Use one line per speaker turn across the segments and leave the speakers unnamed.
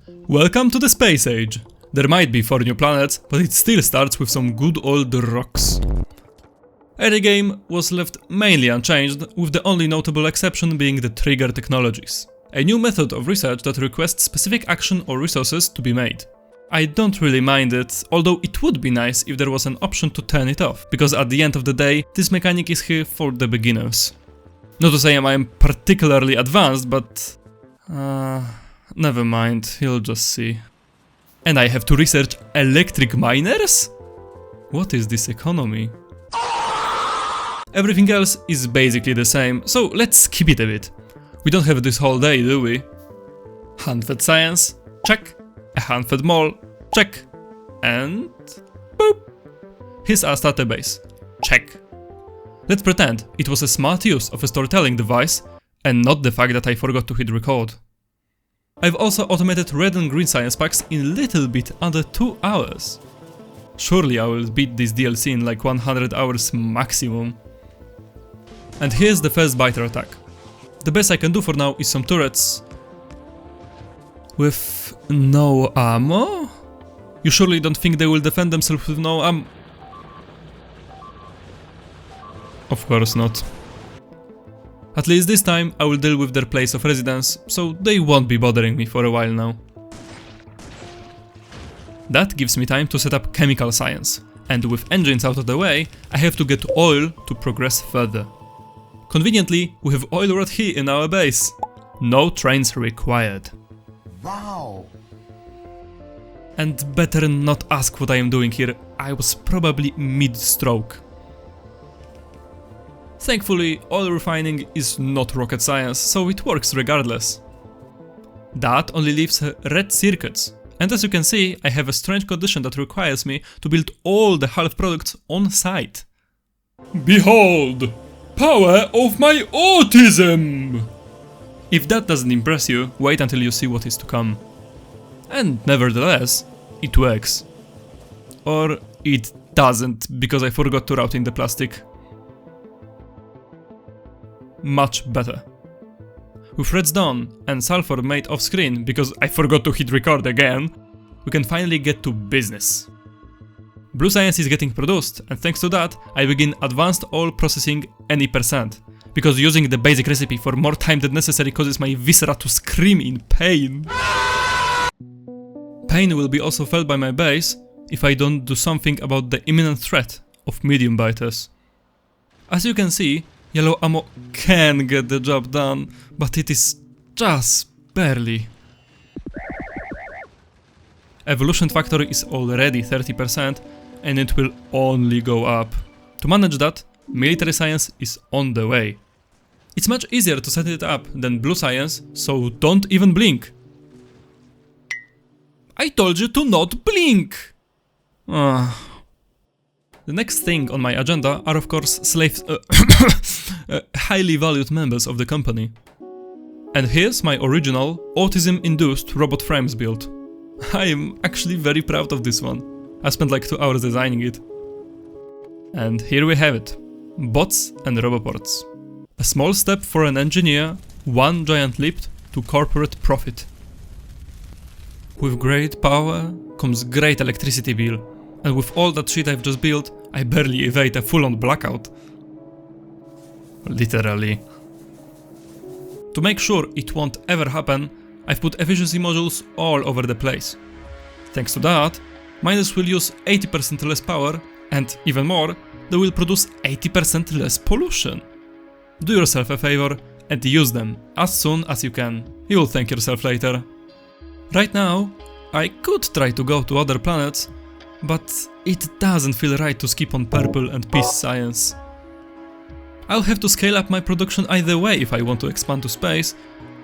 Welcome to the space age. There might be 4 new planets, but it still starts with some good old rocks. Endgame was left mainly unchanged, with the only notable exception being the trigger technologies. A new method of research that requests specific action or resources to be made. I don't really mind it, although it would be nice if there was an option to turn it off, because at the end of the day, this mechanic is here for the beginners. Not to say I am particularly advanced, but... never mind, you'll just see. And I have to research electric miners? What is this economy? Everything else is basically the same, so let's skip it a bit. We don't have this whole day, do we? Hand-fed science? Check. A hand-fed mall? Check. And... boop! Here's our starter base. Check. Let's pretend it was a smart use of a storytelling device, and not the fact that I forgot to hit record. I've also automated red and green science packs in a little bit under 2 hours. Surely I will beat this DLC in like 100 hours maximum. And here's the first biter attack. The best I can do for now is some turrets with no ammo? You surely don't think they will defend themselves with no ammo? Of course not. At least this time I will deal with their place of residence, so they won't be bothering me for a while now. That gives me time to set up chemical science, and with engines out of the way, I have to get oil to progress further. Conveniently, we have oil right here in our base. No trains required.
Wow!
And better not ask what I am doing here, I was probably mid-stroke. Thankfully, oil refining is not rocket science, so it works regardless. That only leaves red circuits, and as you can see, I have a strange condition that requires me to build all the half products on site. Behold! Power of my autism! If that doesn't impress you, wait until you see what is to come. And nevertheless, it works. Or it doesn't, because I forgot to route in the plastic. Much better. With redstone and sulfur made off screen, because I forgot to hit record again, we can finally get to business. Blue science is getting produced, and thanks to that, I begin advanced oil processing any percent, because using the basic recipe for more time than necessary causes my viscera to scream in pain. Pain will be also felt by my base if I don't do something about the imminent threat of medium biters. As you can see, yellow ammo can get the job done, but it is just barely. Evolution factor is already 30%, and it will only go up. To manage that, military science is on the way. It's much easier to set it up than blue science, so don't even blink. I told you to not blink! The next thing on my agenda are of course slaves, highly valued members of the company. And here's my original autism-induced robot frames build. I am actually very proud of this one. I spent like 2 hours designing it. And here we have it. Bots and roboports. A small step for an engineer, one giant leap to corporate profit. With great power comes great electricity bill. And with all that shit I've just built, I barely evade a full-on blackout. Literally. To make sure it won't ever happen, I've put efficiency modules all over the place. Thanks to that, miners will use 80% less power, and even more, they will produce 80% less pollution. Do yourself a favor and use them as soon as you can. You'll thank yourself later. Right now, I could try to go to other planets, but it doesn't feel right to skip on purple and peace science. I'll have to scale up my production either way if I want to expand to space,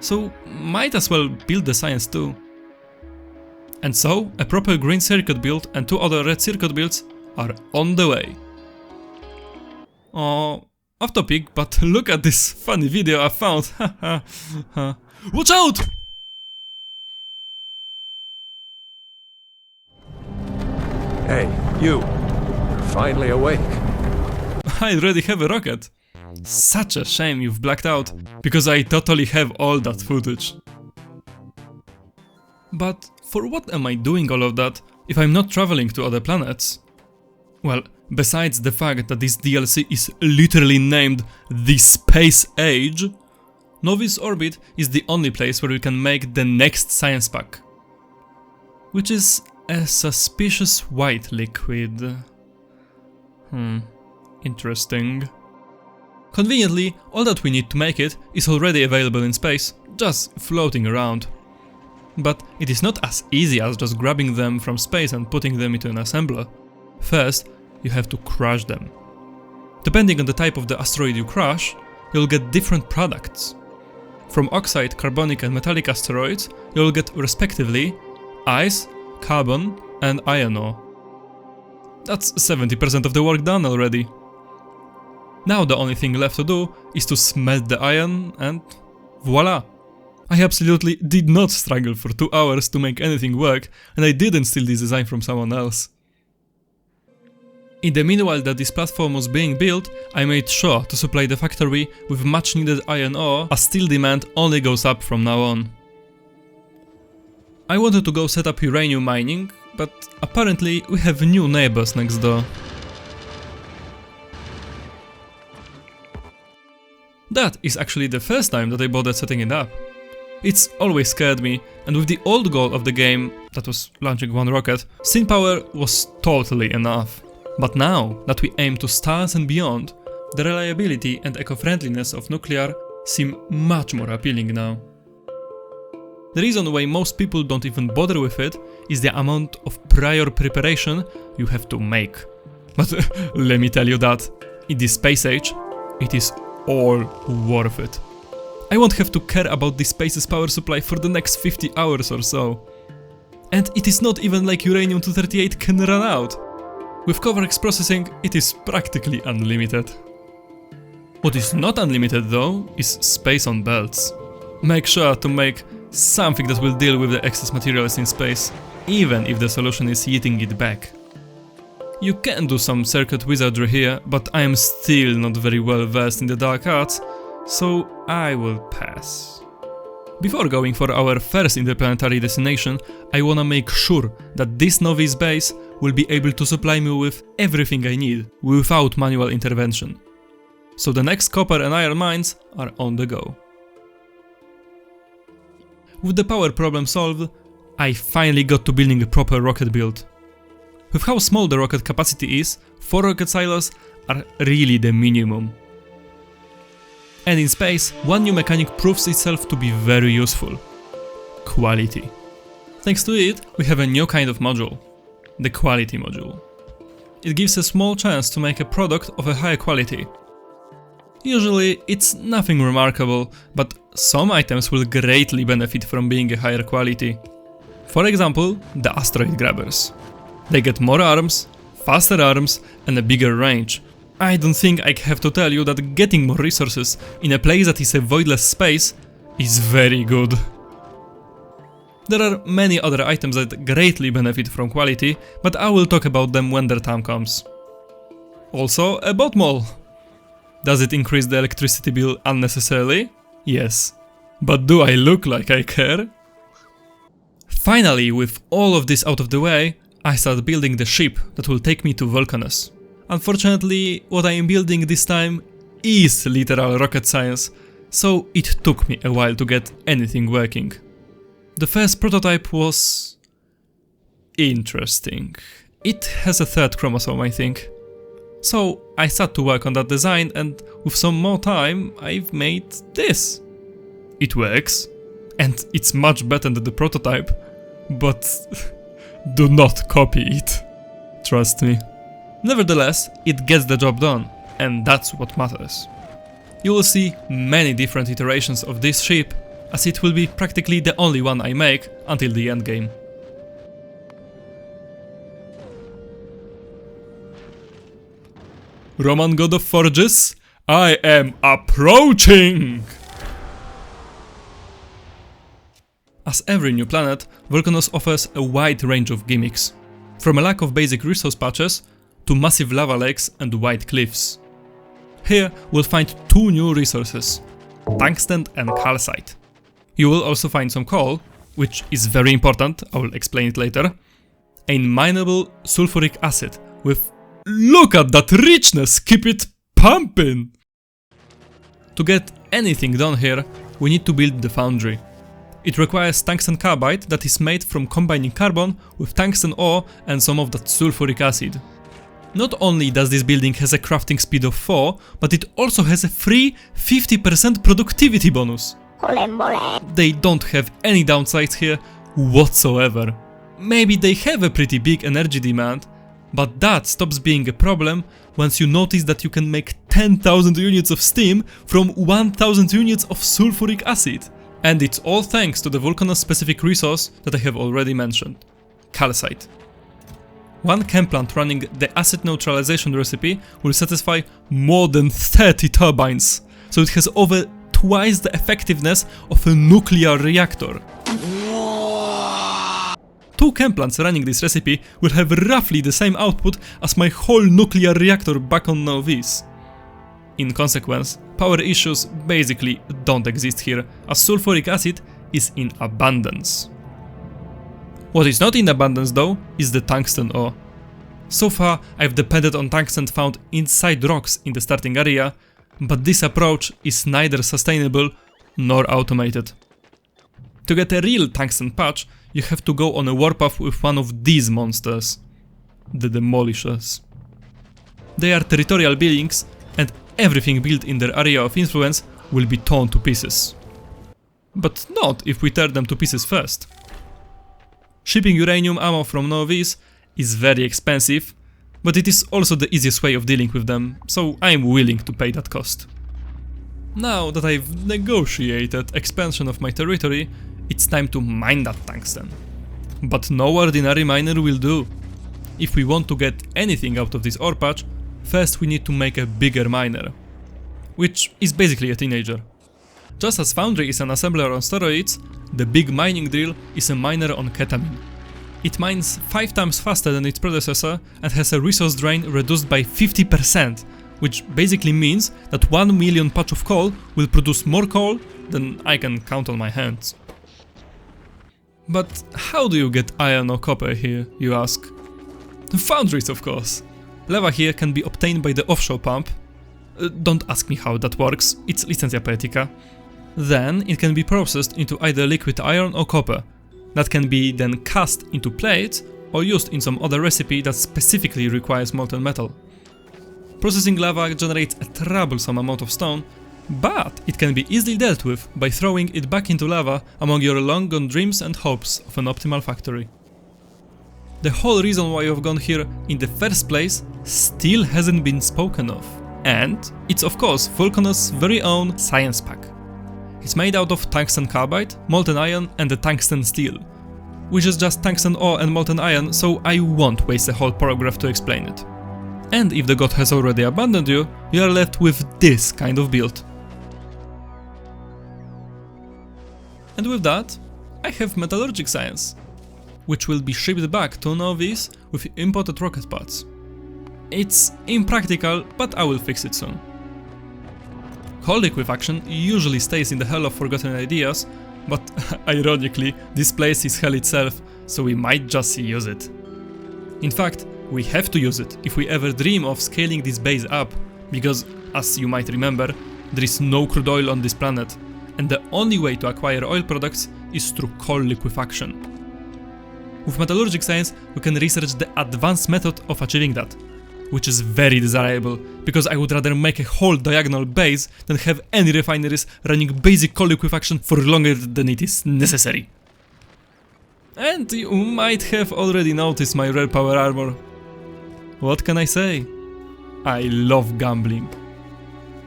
so might as well build the science too. And so, a proper green circuit build and 2 other red circuit builds are on the way. Oh, off topic, but look at this funny video I found. Watch out!
Hey, you. You're finally awake.
I already have a rocket. Such a shame you've blacked out, because I totally have all that footage. But for what am I doing all of that if I'm not traveling to other planets? Well, besides the fact that this DLC is literally named The Space Age, Nauvis Orbit is the only place where we can make the next science pack, which is a suspicious white liquid. Interesting. Conveniently, all that we need to make it is already available in space, just floating around. But it is not as easy as just grabbing them from space and putting them into an assembler. First, you have to crush them. Depending on the type of the asteroid you crush, you'll get different products. From oxide, carbonic and metallic asteroids, you'll get respectively ice, carbon and iron ore. That's 70% of the work done already. Now the only thing left to do is to smelt the iron and voila! I absolutely did not struggle for 2 hours to make anything work, and I didn't steal this design from someone else. In the meanwhile that this platform was being built, I made sure to supply the factory with much needed iron ore, as steel demand only goes up from now on. I wanted to go set up uranium mining, but apparently we have new neighbors next door. That is actually the first time that I bothered setting it up. It's always scared me, and with the old goal of the game, that was launching one rocket, syn power was totally enough. But now that we aim to stars and beyond, the reliability and eco-friendliness of nuclear seem much more appealing now. The reason why most people don't even bother with it is the amount of prior preparation you have to make. But let me tell you that, in this space age, it is all worth it. I won't have to care about the space's power supply for the next 50 hours or so. And it is not even like uranium-238 can run out. With Covarex processing, it is practically unlimited. What is not unlimited though, is space on belts. Make sure to make something that will deal with the excess materials in space, even if the solution is yeeting it back. You can do some circuit wizardry here, but I am still not very well versed in the dark arts, so I will pass. Before going for our first interplanetary destination, I wanna make sure that this Nauvis base will be able to supply me with everything I need without manual intervention. So the next copper and iron mines are on the go. With the power problem solved, I finally got to building a proper rocket build. With how small the rocket capacity is, 4 rocket silos are really the minimum. And in space, one new mechanic proves itself to be very useful. Quality. Thanks to it, we have a new kind of module. The quality module. It gives a small chance to make a product of a higher quality. Usually, it's nothing remarkable, but some items will greatly benefit from being a higher quality. For example, the asteroid grabbers. They get more arms, faster arms, and a bigger range. I don't think I have to tell you that getting more resources in a place that is a voidless space is very good. There are many other items that greatly benefit from quality, but I will talk about them when their time comes. Also, a bot mall. Does it increase the electricity bill unnecessarily? Yes. But do I look like I care? Finally, with all of this out of the way, I start building the ship that will take me to Vulcanus. Unfortunately, what I am building this time is literal rocket science, so it took me a while to get anything working. The first prototype was interesting. It has a third chromosome, I think. So I sat to work on that design, and with some more time I've made this. It works, and it's much better than the prototype, but do not copy it. Trust me. Nevertheless, it gets the job done, and that's what matters. You will see many different iterations of this ship, as it will be practically the only one I make until the endgame. Roman god of forges, I am approaching! As every new planet, Vulcanus offers a wide range of gimmicks. From a lack of basic resource patches, to massive lava lakes and white cliffs. Here we'll find 2 new resources, tungsten and calcite. You will also find some coal, which is very important, I will explain it later, a mineable sulfuric acid with... Look at that richness! Keep it pumping! To get anything done here, we need to build the foundry. It requires tungsten carbide that is made from combining carbon with tungsten ore and some of that sulfuric acid. Not only does this building has a crafting speed of 4, but it also has a free 50% productivity bonus. They don't have any downsides here whatsoever. Maybe they have a pretty big energy demand, but that stops being a problem once you notice that you can make 10,000 units of steam from 1,000 units of sulfuric acid. And it's all thanks to the Vulcanus specific resource that I have already mentioned, calcite. One chem plant running the acid neutralization recipe will satisfy more than 30 turbines, so it has over twice the effectiveness of a nuclear reactor. 2 chem plants running this recipe will have roughly the same output as my whole nuclear reactor back on Nauvis. In consequence, power issues basically don't exist here, as sulfuric acid is in abundance. What is not in abundance though is the tungsten ore. So far I've depended on tungsten found inside rocks in the starting area, but this approach is neither sustainable nor automated. To get a real tungsten patch, you have to go on a warpath with one of these monsters, the Demolishers. They are territorial beings, and everything built in their area of influence will be torn to pieces. But not if we tear them to pieces first. Shipping uranium ammo from Nauvis is very expensive, but it is also the easiest way of dealing with them, so I am willing to pay that cost. Now that I've negotiated expansion of my territory, it's time to mine that tungsten. But no ordinary miner will do. If we want to get anything out of this ore patch, first we need to make a bigger miner, which is basically a teenager. Just as Foundry is an assembler on steroids, the big mining drill is a miner on ketamine. It mines 5 times faster than its predecessor and has a resource drain reduced by 50%, which basically means that 1 million patch of coal will produce more coal than I can count on my hands. But how do you get iron or copper here, you ask? Foundries, of course. Lava here can be obtained by the offshore pump. Don't ask me how that works, it's licentia poetica. Then it can be processed into either liquid iron or copper. That can be then cast into plates or used in some other recipe that specifically requires molten metal. Processing lava generates a troublesome amount of stone, but it can be easily dealt with by throwing it back into lava among your long gone dreams and hopes of an optimal factory. The whole reason why you've gone here in the first place still hasn't been spoken of, and it's of course Vulcanus' very own science pack. It's made out of tungsten carbide, molten iron and a tungsten steel, which is just tungsten ore and molten iron, so I won't waste a whole paragraph to explain it. And if the god has already abandoned you, you are left with this kind of build. And with that, I have metallurgic science, which will be shipped back to Nauvis with imported rocket parts. It's impractical, but I will fix it soon. Coal liquefaction usually stays in the hell of forgotten ideas, but ironically, this place is hell itself, so we might just use it. In fact, we have to use it if we ever dream of scaling this base up, because, as you might remember, there is no crude oil on this planet, and the only way to acquire oil products is through coal liquefaction. With metallurgic science, we can research the advanced method of achieving that, which is very desirable, because I would rather make a whole diagonal base than have any refineries running basic coal liquefaction for longer than it is necessary. And you might have already noticed my rare power armor. What can I say? I love gambling.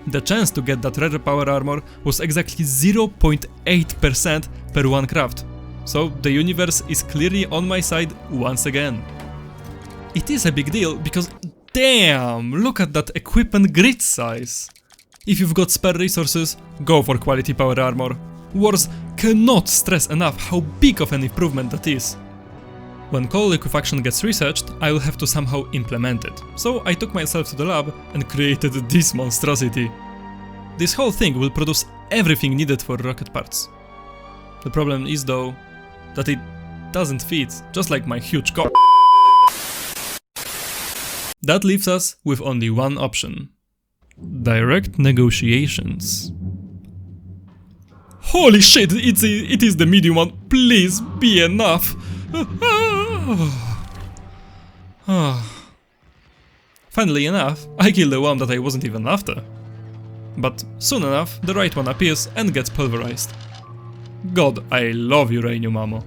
The chance to get that rare power armor was exactly 0.8% per one craft, so the universe is clearly on my side once again. It is a big deal because damn, look at that equipment grid size. If you've got spare resources, go for quality power armor. Wars cannot stress enough how big of an improvement that is. When coal liquefaction gets researched, I will have to somehow implement it, so I took myself to the lab and created this monstrosity. This whole thing will produce everything needed for rocket parts. The problem is though, that it doesn't fit, just like my huge cock. That leaves us with only one option. Direct negotiations. Holy shit, it is the medium one, please be enough. Funnily enough, I killed the one that I wasn't even after. But soon enough, the right one appears and gets pulverized. God, I love uranium ammo.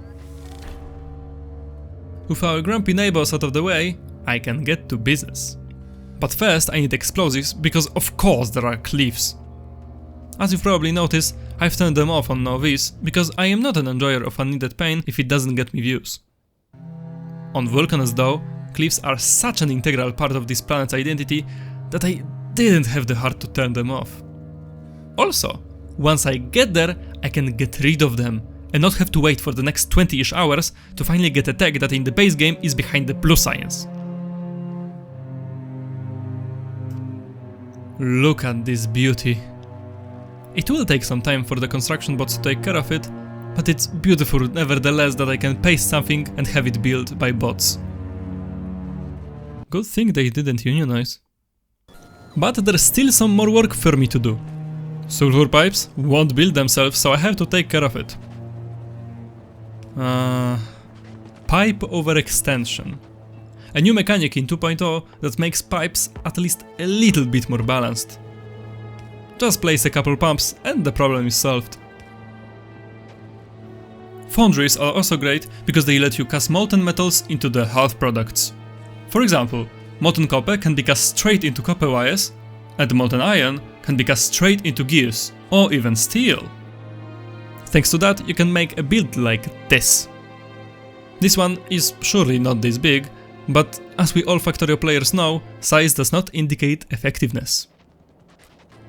With our grumpy neighbors out of the way, I can get to business. But first I need explosives, because of course there are cliffs. As you've probably noticed, I've turned them off on Nauvis, because I am not an enjoyer of unneeded pain if it doesn't get me views. On Vulcanus though, cliffs are such an integral part of this planet's identity that I didn't have the heart to turn them off. Also, once I get there, I can get rid of them and not have to wait for the next 20-ish hours to finally get a tag that in the base game is behind the blue science. Look at this beauty. It will take some time for the construction bots to take care of it, but it's beautiful nevertheless that I can paste something and have it built by bots. Good thing they didn't unionize. But there's still some more work for me to do. Sulfur pipes won't build themselves, so I have to take care of it. Pipe overextension. A new mechanic in 2.0 that makes pipes at least a little bit more balanced. Just place a couple pumps and the problem is solved. Foundries are also great because they let you cast molten metals into the half products. For example, molten copper can be cast straight into copper wires, and molten iron can be cast straight into gears, or even steel. Thanks to that, you can make a build like this. This one is surely not this big, but as we all Factorio players know, size does not indicate effectiveness.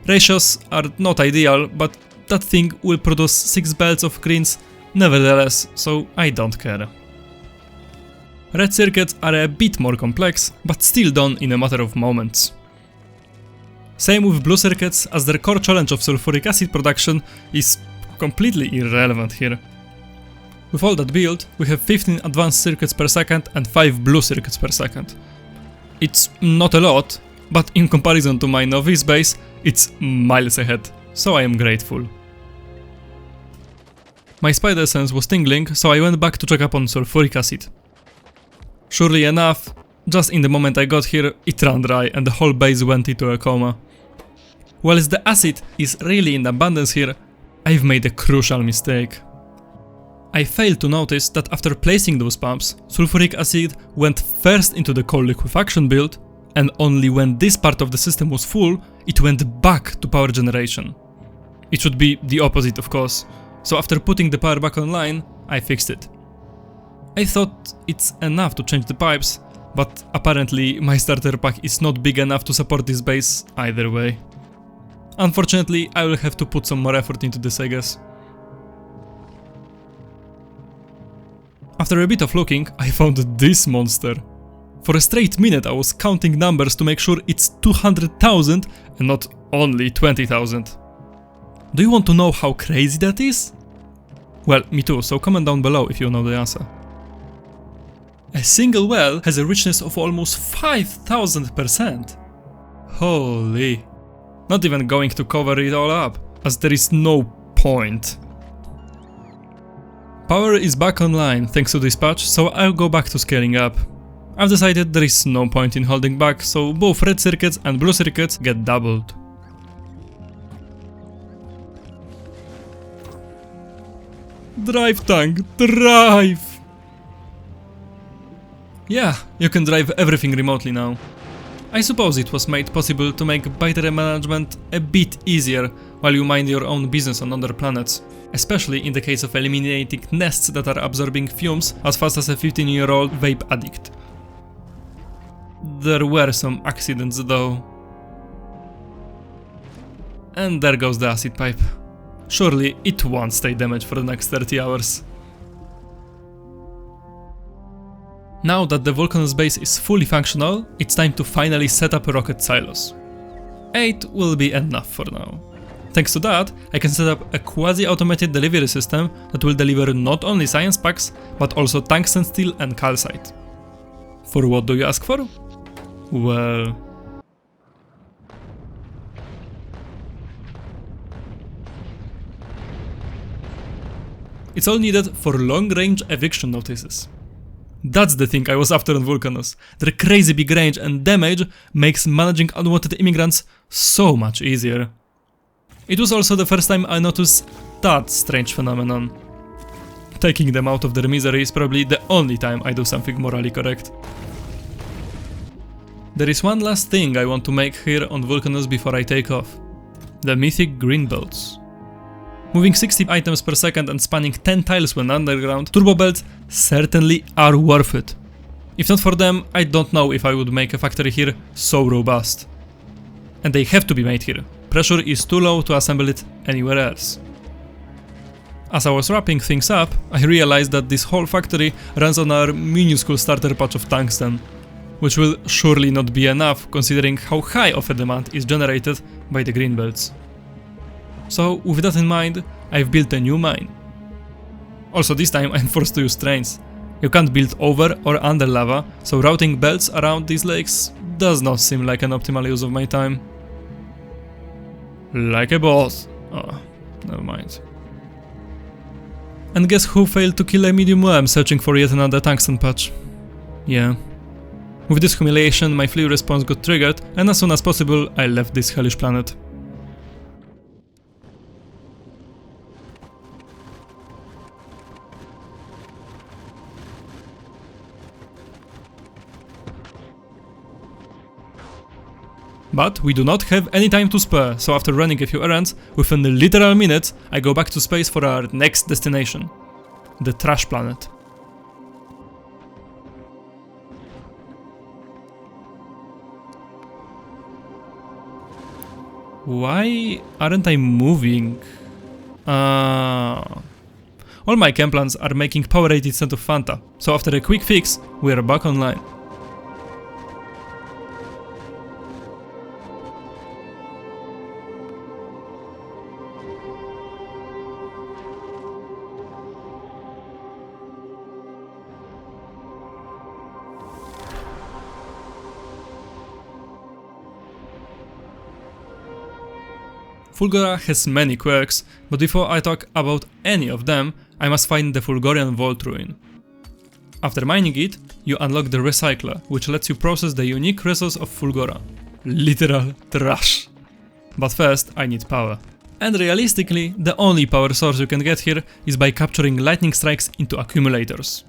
Ratios are not ideal, but that thing will produce 6 belts of greens nevertheless, so I don't care. Red circuits are a bit more complex, but still done in a matter of moments. Same with blue circuits, as their core challenge of sulfuric acid production is completely irrelevant here. With all that built, we have 15 advanced circuits per second and 5 blue circuits per second. It's not a lot, but in comparison to my Nauvis base, it's miles ahead, so I am grateful. My spider sense was tingling, so I went back to check up on sulfuric acid. Surely enough, just in the moment I got here, it ran dry and the whole base went into a coma. Whilst the acid is really in abundance here, I've made a crucial mistake. I failed to notice that after placing those pumps, sulfuric acid went first into the coal liquefaction build, and only when this part of the system was full, it went back to power generation. It should be the opposite, of course, so after putting the power back online, I fixed it. I thought it's enough to change the pipes, but apparently my starter pack is not big enough to support this base either way. Unfortunately, I will have to put some more effort into this, I guess. After a bit of looking, I found this monster. For a straight minute I was counting numbers to make sure it's 200,000 and not only 20,000. Do you want to know how crazy that is? Well, me too, so comment down below if you know the answer. A single well has a richness of almost 5,000%. Holy. Not even going to cover it all up, as there is no point. Power is back online thanks to this patch, so I'll go back to scaling up. I've decided there is no point in holding back, so both red circuits and blue circuits get doubled. Drive tank, drive! Yeah, you can drive everything remotely now. I suppose it was made possible to make battery management a bit easier while you mind your own business on other planets, especially in the case of eliminating nests that are absorbing fumes as fast as a 15-year-old vape addict. There were some accidents though. And there goes the acid pipe. Surely it won't stay damaged for the next 30 hours. Now that the Vulcanus base is fully functional, it's time to finally set up rocket silos. 8 will be enough for now. Thanks to that, I can set up a quasi-automated delivery system that will deliver not only science packs, but also tungsten steel and calcite. For what do you ask for? Well... it's all needed for long-range eviction notices. That's the thing I was after on Vulcanus. Their crazy big range and damage makes managing unwanted immigrants so much easier. It was also the first time I noticed that strange phenomenon. Taking them out of their misery is probably the only time I do something morally correct. There is one last thing I want to make here on Vulcanus before I take off. The mythic green belts. Moving 60 items per second and spanning 10 tiles when underground, turbo belts certainly are worth it. If not for them, I don't know if I would make a factory here so robust. And they have to be made here. Pressure is too low to assemble it anywhere else. As I was wrapping things up, I realized that this whole factory runs on our minuscule starter patch of tungsten, which will surely not be enough considering how high of a demand is generated by the green belts. So, with that in mind, I've built a new mine. Also this time I'm forced to use trains. You can't build over or under lava, so routing belts around these lakes does not seem like an optimal use of my time. Like a boss. Oh, never mind. And guess who failed to kill a medium worm searching for yet another tungsten patch? Yeah. With this humiliation, my flee response got triggered, and as soon as possible, I left this hellish planet. But we do not have any time to spare, so after running a few errands, within a literal minute, I go back to space for our next destination. The trash planet. Why aren't I moving? All my chem plants are making power-rated scent of Fanta, so after a quick fix, we are back online. Fulgora has many quirks, but before I talk about any of them, I must find the Fulgorian Vault Ruin. After mining it, you unlock the Recycler, which lets you process the unique resource of Fulgora. Literal trash. But first, I need power. And realistically, the only power source you can get here is by capturing lightning strikes into accumulators.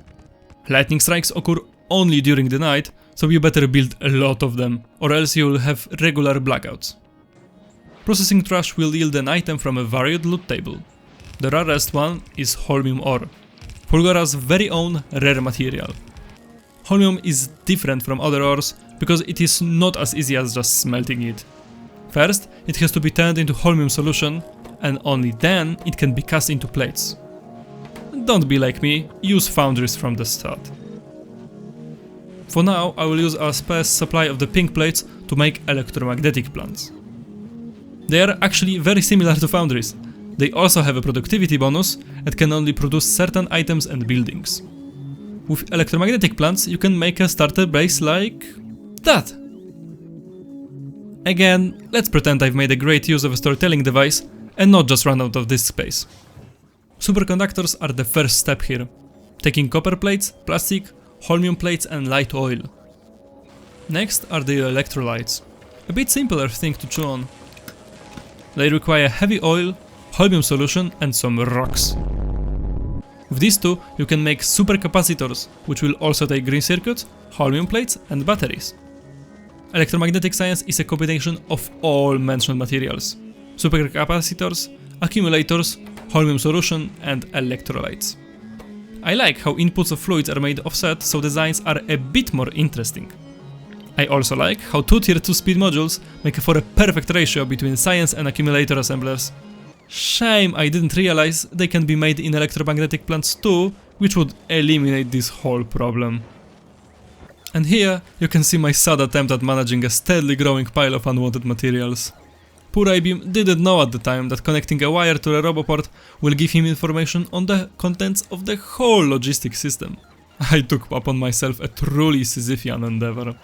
Lightning strikes occur only during the night, so you better build a lot of them, or else you will have regular blackouts. Processing trash will yield an item from a varied loot table. The rarest one is holmium ore, Fulgora's very own rare material. Holmium is different from other ores because it is not as easy as just smelting it. First, it has to be turned into holmium solution, and only then it can be cast into plates. Don't be like me, use foundries from the start. For now, I will use our sparse supply of the pink plates to make electromagnetic plants. They are actually very similar to foundries. They also have a productivity bonus and can only produce certain items and buildings. With electromagnetic plants you can make a starter base like that. Again, let's pretend I've made a great use of a storytelling device and not just run out of disk space. Superconductors are the first step here, taking copper plates, plastic, holmium plates and light oil. Next are the electrolytes, a bit simpler thing to chew on. They require heavy oil, holmium solution and some rocks. With these two, you can make supercapacitors, which will also take green circuits, holmium plates and batteries. Electromagnetic science is a combination of all mentioned materials: supercapacitors, accumulators, holmium solution and electrolytes. I like how inputs of fluids are made offset, so designs are a bit more interesting. I also like how two tier 2 speed modules make for a perfect ratio between science and accumulator assemblers. Shame I didn't realize they can be made in electromagnetic plants too, which would eliminate this whole problem. And here you can see my sad attempt at managing a steadily growing pile of unwanted materials. Poor Abeam didn't know at the time that connecting a wire to a roboport will give him information on the contents of the whole logistic system. I took upon myself a truly Sisyphean endeavor.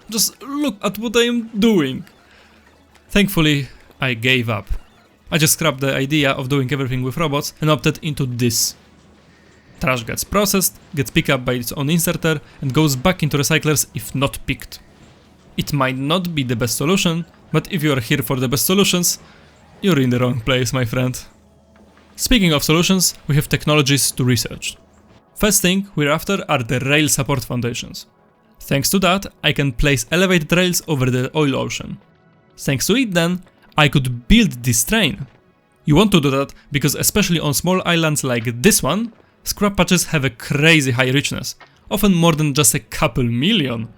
Just look at what I am doing! Thankfully, I gave up. I just scrapped the idea of doing everything with robots and opted into this. Trash gets processed, gets picked up by its own inserter, and goes back into recyclers if not picked. It might not be the best solution, but if you are here for the best solutions, you're in the wrong place, my friend. Speaking of solutions, we have technologies to research. First thing we're after are the rail support foundations. Thanks to that, I can place elevated rails over the oil ocean. Thanks to it then, I could build this train. You want to do that because especially on small islands like this one, scrap patches have a crazy high richness, often more than just a couple million.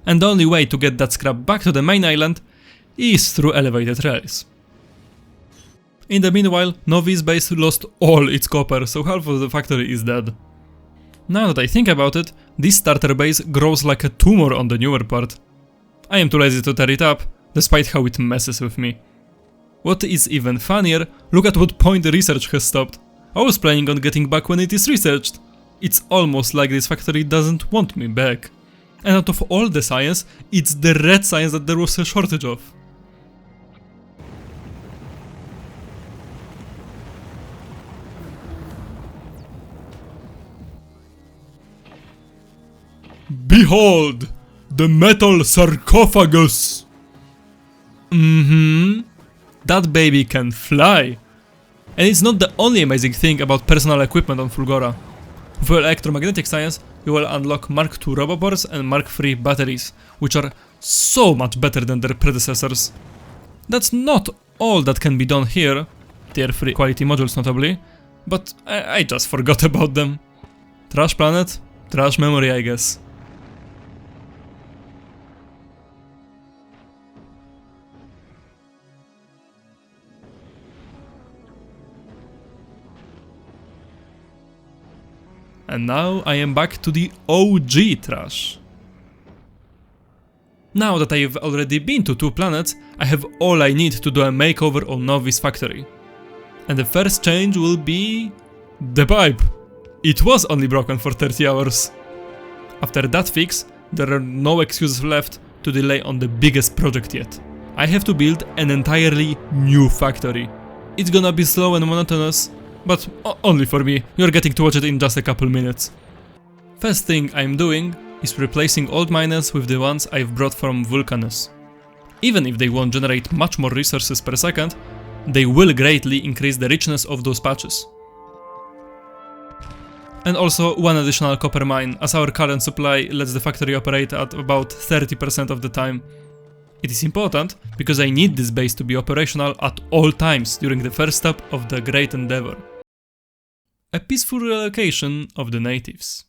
And the only way to get that scrap back to the main island is through elevated rails. In the meanwhile, Nauvis base lost all its copper, so half of the factory is dead. Now that I think about it, this starter base grows like a tumor on the newer part. I am too lazy to tear it up, despite how it messes with me. What is even funnier, look at what point the research has stopped. I was planning on getting back when it is researched. It's almost like this factory doesn't want me back. And out of all the science, it's the red science that there was a shortage of. Behold! The metal sarcophagus! That baby can fly! And it's not the only amazing thing about personal equipment on Fulgora. With electromagnetic science, you will unlock Mark II roboports and Mark III batteries, which are so much better than their predecessors. That's not all that can be done here, tier 3 quality modules notably, but I just forgot about them. Trash planet, trash memory, I guess. And now I am back to the OG trash. Now that I have already been to 2 planets, I have all I need to do a makeover on Nauvis factory. And the first change will be... the pipe. It was only broken for 30 hours. After that fix, there are no excuses left to delay on the biggest project yet. I have to build an entirely new factory. It's gonna be slow and monotonous, but only for me. You're getting to watch it in just a couple minutes. First thing I'm doing is replacing old miners with the ones I've brought from Vulcanus. Even if they won't generate much more resources per second, they will greatly increase the richness of those patches. And also one additional copper mine, as our current supply lets the factory operate at about 30% of the time. It is important because I need this base to be operational at all times during the first step of the great endeavor. A peaceful relocation of the natives.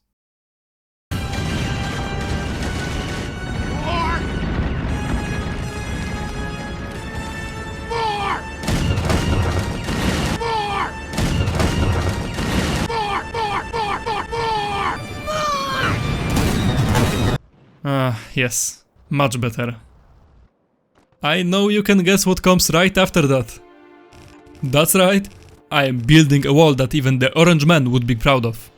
Yes, much better. I know you can guess what comes right after that. That's right, I am building a wall that even the orange man would be proud of.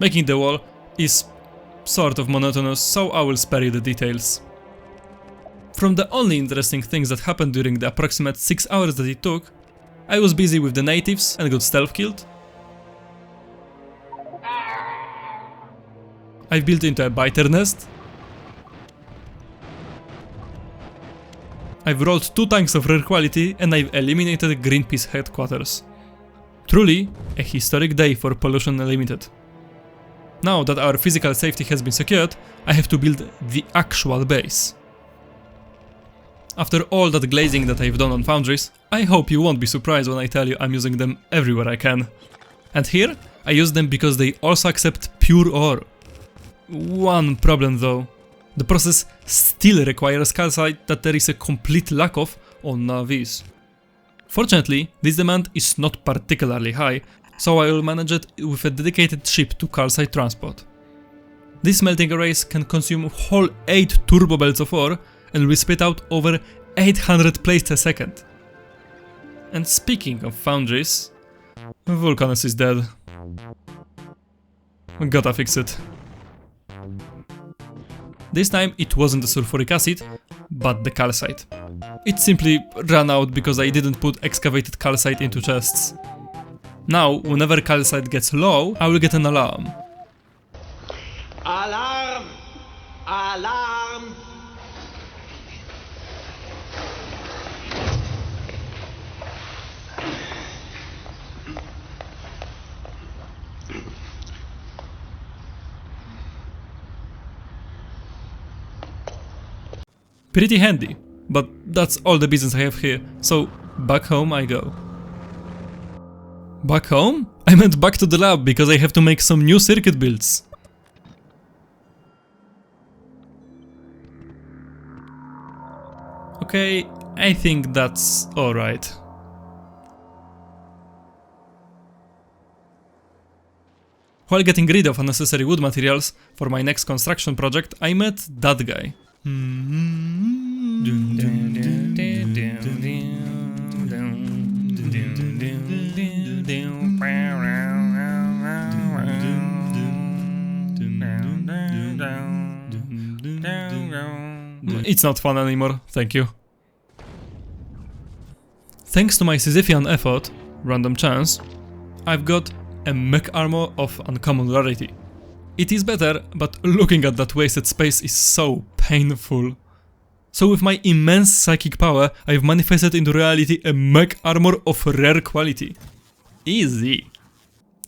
Making the wall is sort of monotonous, so I will spare you the details. From the only interesting things that happened during the approximate 6 hours that it took, I was busy with the natives and got stealth killed. I've built into a biter nest. I've rolled 2 tanks of rare quality and I've eliminated Greenpeace headquarters. Truly, a historic day for Pollution Unlimited. Now that our physical safety has been secured, I have to build the actual base. After all that glazing that I've done on foundries, I hope you won't be surprised when I tell you I'm using them everywhere I can. And here, I use them because they also accept pure ore. One problem though. The process still requires calcite that there is a complete lack of on Nauvis. Fortunately, this demand is not particularly high, so I will manage it with a dedicated ship to calcite transport. These smelting arrays can consume whole 8 turbo belts of ore and will spit out over 800 plates a second. And speaking of foundries, Vulcanus is dead. Gotta fix it. This time it wasn't the sulfuric acid, but the calcite. It simply ran out because I didn't put excavated calcite into chests. Now, whenever calcite gets low, I will get an alarm.
Alarm! Alarm!
Pretty handy, but that's all the business I have here, so back home I go. Back home? I meant back to the lab because I have to make some new circuit builds. Okay, I think that's alright. While getting rid of unnecessary wood materials for my next construction project, I met that guy. It's not fun anymore, thank you. Thanks to my Sisyphean effort, random chance, I've got a mech armor of uncommon rarity. It is better, but looking at that wasted space is so painful. So with my immense psychic power, I've manifested into reality a mech armor of rare quality. Easy.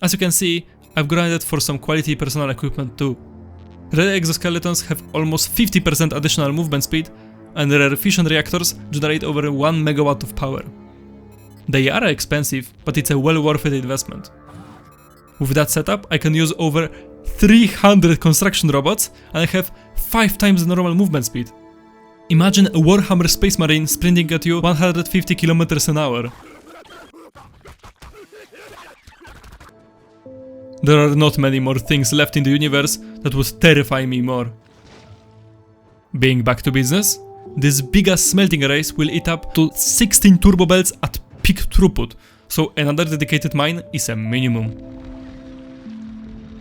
As you can see, I've grinded for some quality personal equipment too. Rare exoskeletons have almost 50% additional movement speed, and rare fission reactors generate over 1 megawatt of power. They are expensive, but it's a well worth it investment. With that setup, I can use over 300 construction robots, and I have 5 times the normal movement speed. Imagine a Warhammer Space Marine sprinting at you 150 km an hour. There are not many more things left in the universe that would terrify me more. Being back to business, this big-ass smelting arrays will eat up to 16 turbo belts at peak throughput, so another dedicated mine is a minimum.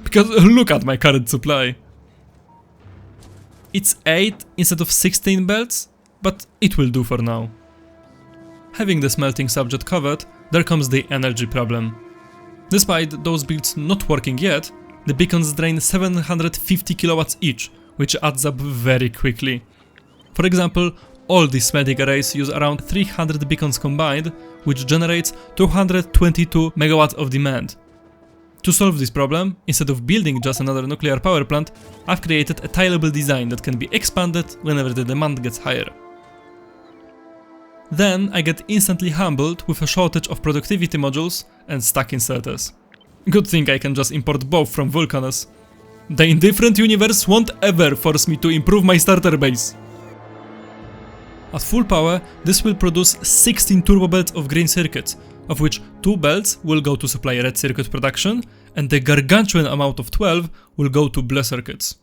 Because look at my current supply. It's 8 instead of 16 belts, but it will do for now. Having the smelting subject covered, there comes the energy problem. Despite those builds not working yet, the beacons drain 750 kilowatts each, which adds up very quickly. For example, all these smelting arrays use around 300 beacons combined, which generates 222 megawatts of demand. To solve this problem, instead of building just another nuclear power plant, I've created a tileable design that can be expanded whenever the demand gets higher. Then I get instantly humbled with a shortage of productivity modules and stack inserters. Good thing I can just import both from Vulcanus. The indifferent universe won't ever force me to improve my starter base. At full power, this will produce 16 turbo belts of green circuits, of which 2 belts will go to supply red circuit production, and the gargantuan amount of 12 will go to blue circuits.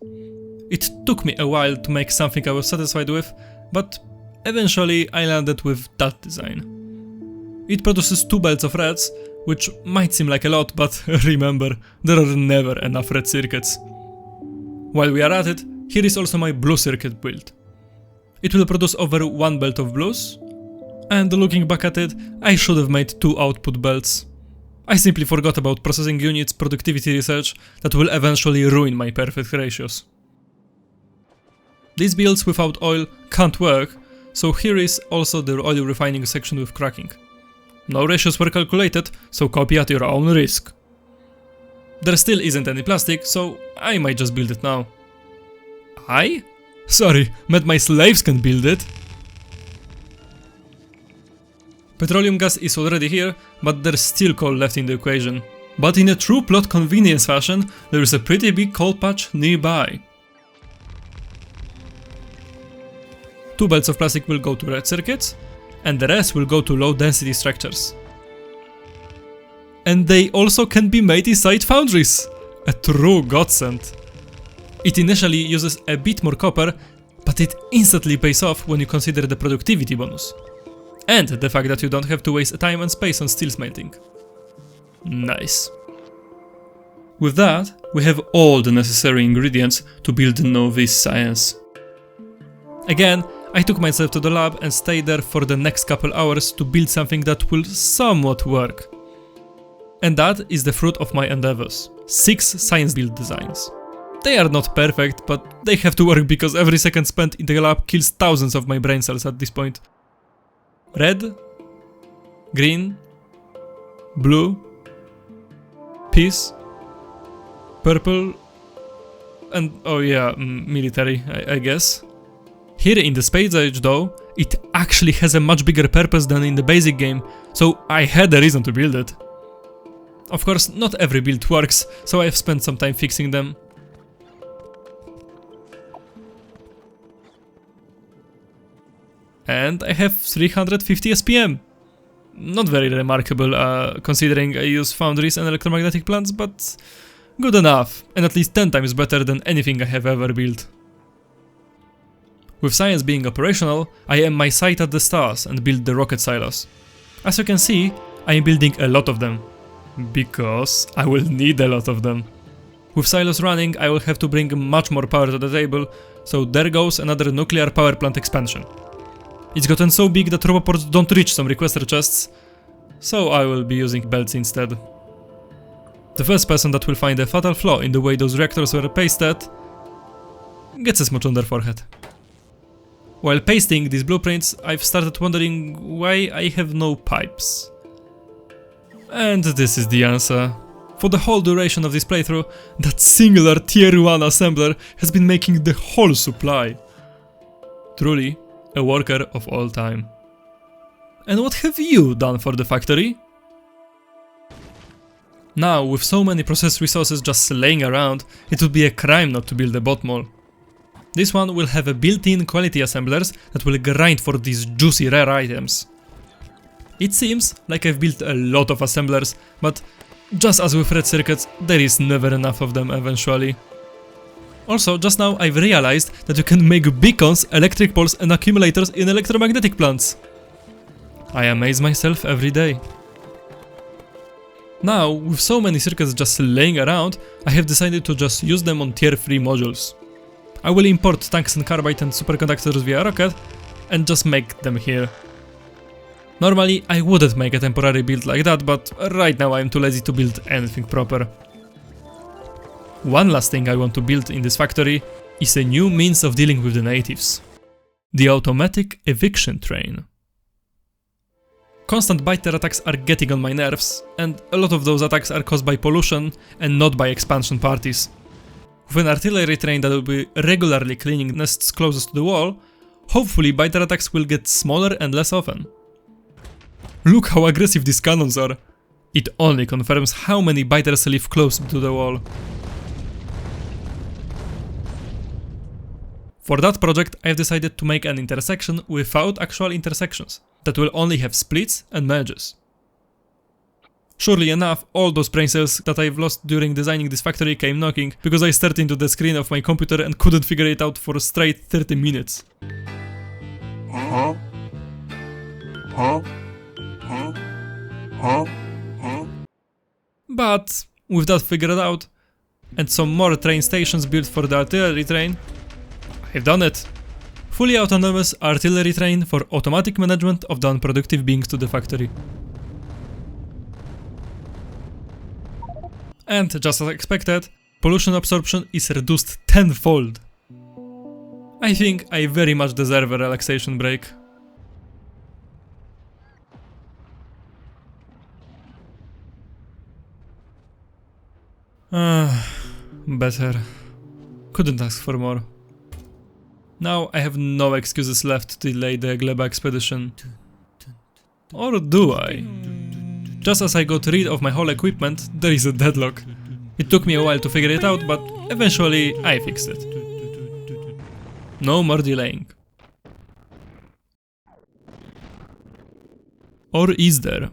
It took me a while to make something I was satisfied with, but eventually I landed with that design. It produces 2 belts of reds, which might seem like a lot, but remember, there are never enough red circuits. While we are at it, here is also my blue circuit build. It will produce over 1 belt of blues, and looking back at it, I should have made 2 output belts. I simply forgot about processing units productivity research that will eventually ruin my perfect ratios. These builds without oil can't work, so here is also the oil refining section with cracking. No ratios were calculated, so copy at your own risk. There still isn't any plastic, so I might just build it now. I? Sorry, meant my slaves can build it. Petroleum gas is already here, but there's still coal left in the equation. But in a true plot convenience fashion, there is a pretty big coal patch nearby. 2 belts of plastic will go to red circuits, and the rest will go to low density structures. And they also can be made inside foundries! A true godsend. It initially uses a bit more copper, but it instantly pays off when you consider the productivity bonus. And the fact that you don't have to waste time and space on steel smelting. Nice. With that, we have all the necessary ingredients to build the Nauvis science. Again, I took myself to the lab and stayed there for the next couple hours to build something that will somewhat work. And that is the fruit of my endeavors. 6 science build designs. They are not perfect, but they have to work because every second spent in the lab kills thousands of my brain cells at this point. Red, green, blue, peace, purple, and oh yeah, military, I guess. Here in the Space Age though, it actually has a much bigger purpose than in the basic game, so I had a reason to build it. Of course, not every build works, so I've spent some time fixing them. And I have 350 SPM. Not very remarkable, considering I use foundries and electromagnetic plants, but good enough, and at least 10 times better than anything I have ever built. With science being operational, I aim my sight at the stars and build the rocket silos. As you can see, I am building a lot of them, because I will need a lot of them. With silos running, I will have to bring much more power to the table, so there goes another nuclear power plant expansion. It's gotten so big that roboports don't reach some requester chests, so I will be using belts instead. The first person that will find a fatal flaw in the way those reactors were pasted gets a smooch on their forehead. While pasting these blueprints, I've started wondering why I have no pipes. And this is the answer. For the whole duration of this playthrough, that singular tier 1 assembler has been making the whole supply. Truly, a worker of all time. And what have you done for the factory? Now, with so many processed resources just laying around, it would be a crime not to build a bot mall. This one will have a built-in quality assemblers that will grind for these juicy rare items. It seems like I've built a lot of assemblers, but just as with red circuits, there is never enough of them eventually. Also, just now I've realized that you can make beacons, electric poles and accumulators in electromagnetic plants. I amaze myself every day. Now, with so many circuits just laying around, I have decided to just use them on tier 3 modules. I will import tungsten carbide and superconductors via rocket and just make them here. Normally, I wouldn't make a temporary build like that, but right now I'm too lazy to build anything proper. One last thing I want to build in this factory is a new means of dealing with the natives. The automatic eviction train. Constant biter attacks are getting on my nerves, and a lot of those attacks are caused by pollution and not by expansion parties. With an artillery train that will be regularly cleaning nests closest to the wall, hopefully biter attacks will get smaller and less often. Look how aggressive these cannons are. It only confirms how many biters live close to the wall. For that project, I've decided to make an intersection without actual intersections, that will only have splits and merges. Surely enough, all those brain cells that I've lost during designing this factory came knocking, because I stared into the screen of my computer and couldn't figure it out for a straight 30 minutes. But, with that figured out, and some more train stations built for the artillery train, I've done it! Fully autonomous artillery train for automatic management of the unproductive beings to the factory. And just as expected, pollution absorption is reduced tenfold. I think I very much deserve a relaxation break. Better. Couldn't ask for more. Now I have no excuses left to delay the Gleba expedition. Or do I? Just as I got rid of my whole equipment, there is a deadlock. It took me a while to figure it out, but eventually I fixed it. No more delaying. Or is there?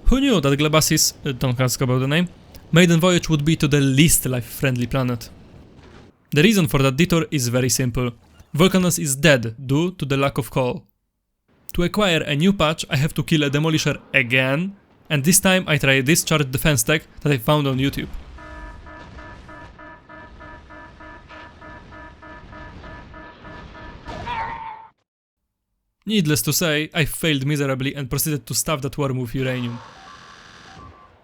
Who knew that Gleba's, don't ask about the name, maiden voyage would be to the least life-friendly planet? The reason for that detour is very simple. Vulcanus is dead due to the lack of coal. To acquire a new patch, I have to kill a demolisher again, and this time I try a discharge defense tech that I found on YouTube. Needless to say, I failed miserably and proceeded to stuff that worm with uranium.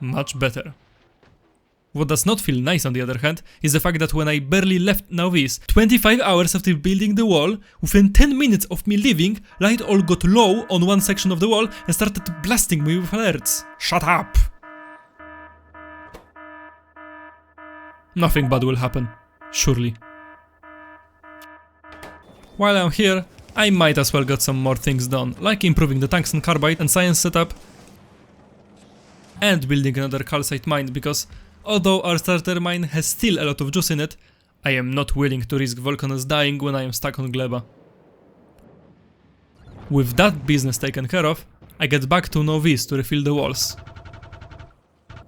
Much better. What does not feel nice on the other hand, is the fact that when I barely left Nauvis, 25 hours after building the wall, within 10 minutes of me leaving, light all got low on one section of the wall and started blasting me with alerts. Shut up! Nothing bad will happen, surely. While I'm here, I might as well get some more things done, like improving the tungsten carbide and science setup, and building another calcite mine, because although our starter mine has still a lot of juice in it, I am not willing to risk Vulcanus dying when I am stuck on Gleba. With that business taken care of, I get back to Nauvis to refill the walls.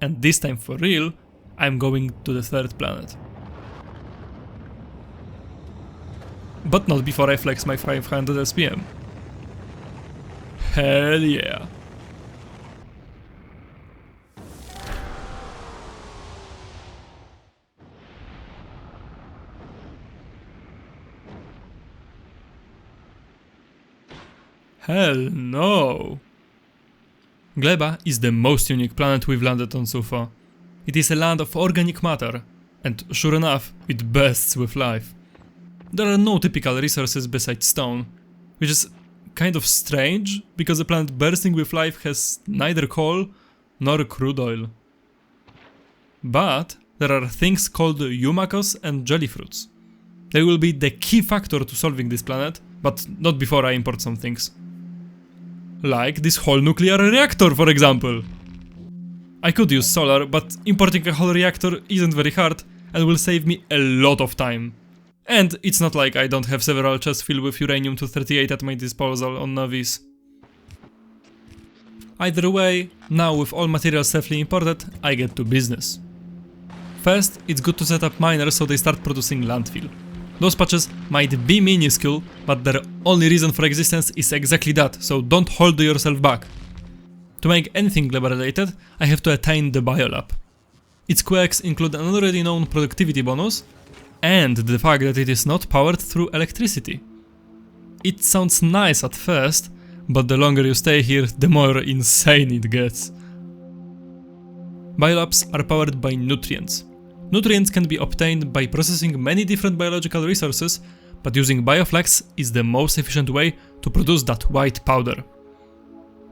And this time for real, I'm going to the third planet. But not before I flex my 500 SPM. Hell yeah. Hell no! Gleba is the most unique planet we've landed on so far. It is a land of organic matter, and sure enough, it bursts with life. There are no typical resources besides stone, which is kind of strange, because a planet bursting with life has neither coal nor crude oil. But there are things called Eumakos and jellyfruits. They will be the key factor to solving this planet, but not before I import some things. Like this whole nuclear reactor, for example. I could use solar, but importing a whole reactor isn't very hard and will save me a lot of time. And it's not like I don't have several chests filled with uranium-238 at my disposal on Nauvis. Either way, now with all materials safely imported, I get to business. First, it's good to set up miners so they start producing landfill. Those patches might be minuscule, but their only reason for existence is exactly that, so don't hold yourself back. To make anything Gleba related, I have to attain the biolab. Its quirks include an already known productivity bonus, and the fact that it is not powered through electricity. It sounds nice at first, but the longer you stay here, the more insane it gets. Biolabs are powered by nutrients. Nutrients can be obtained by processing many different biological resources, but using bioflax is the most efficient way to produce that white powder.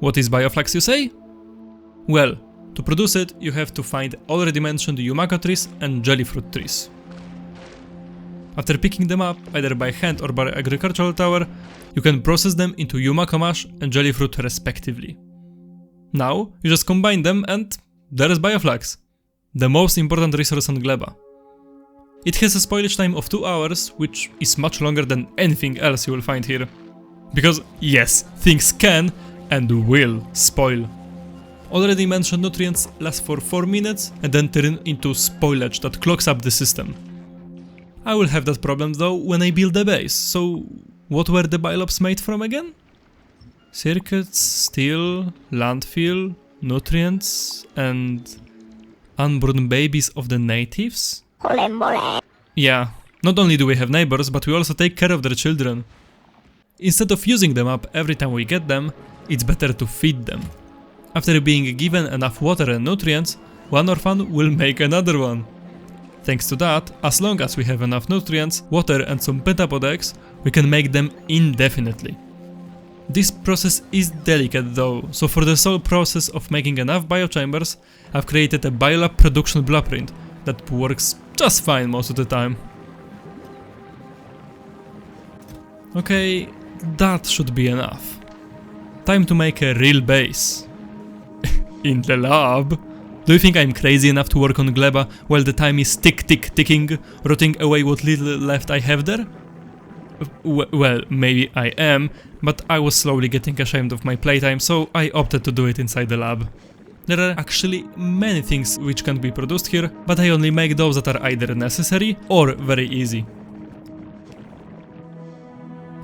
What is bioflax, you say? Well, to produce it, you have to find already mentioned Eumako trees and jellyfruit trees. After picking them up, either by hand or by agricultural tower, you can process them into Eumako mash and jellyfruit respectively. Now, you just combine them and there is bioflax, the most important resource on Gleba. It has a spoilage time of 2 hours, which is much longer than anything else you will find here. Because yes, things can and will spoil. Already mentioned nutrients last for 4 minutes and then turn into spoilage that clogs up the system. I will have that problem though when I build the base, so what were the biolabs made from again? Circuits, steel, landfill, nutrients, and unborn babies of the natives? Yeah, not only do we have neighbors, but we also take care of their children. Instead of using them up every time we get them, it's better to feed them. After being given enough water and nutrients, one orphan will make another one. Thanks to that, as long as we have enough nutrients, water and some pentapod eggs, we can make them indefinitely. This process is delicate though, so for the sole process of making enough biochambers, I've created a biolab production blueprint that works just fine most of the time. Okay, that should be enough. Time to make a real base. In the lab? Do you think I'm crazy enough to work on Gleba while the time is ticking, rotting away what little left I have there? Well, maybe I am, but I was slowly getting ashamed of my playtime, so I opted to do it inside the lab. There are actually many things which can be produced here, but I only make those that are either necessary or very easy.